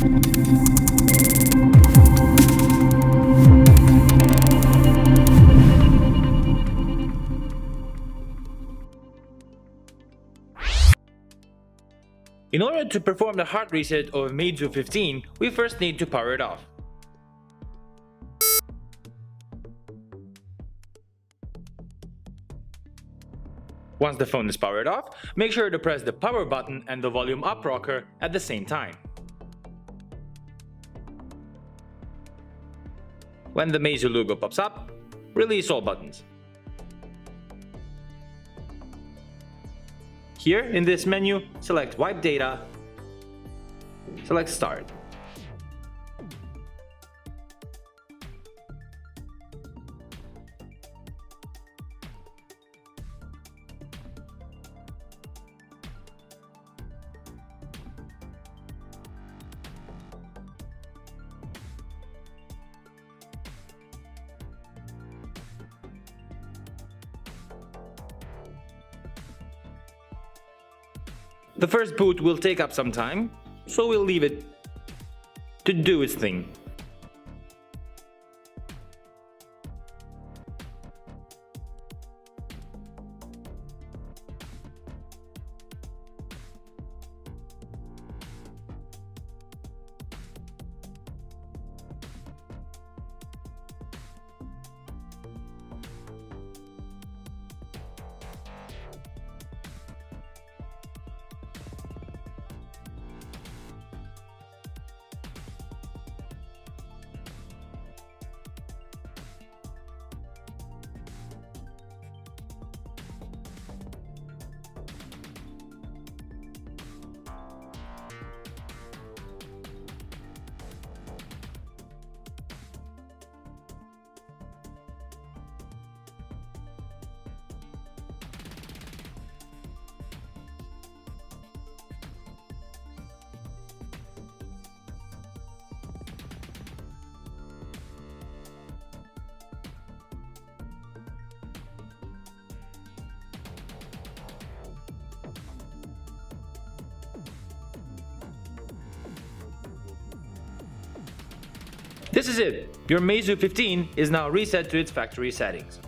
In order to perform the hard reset of Meizu 15, we first need to power it off. Once the phone is powered off, make sure to press the power button and the volume up rocker at the same time. When the Meizu logo pops up, release all buttons. Here in this menu, select Wipe Data, select Start. The first boot will take up some time, so we'll leave it to do its thing. This is it! Your Meizu 15 is now reset to its factory settings.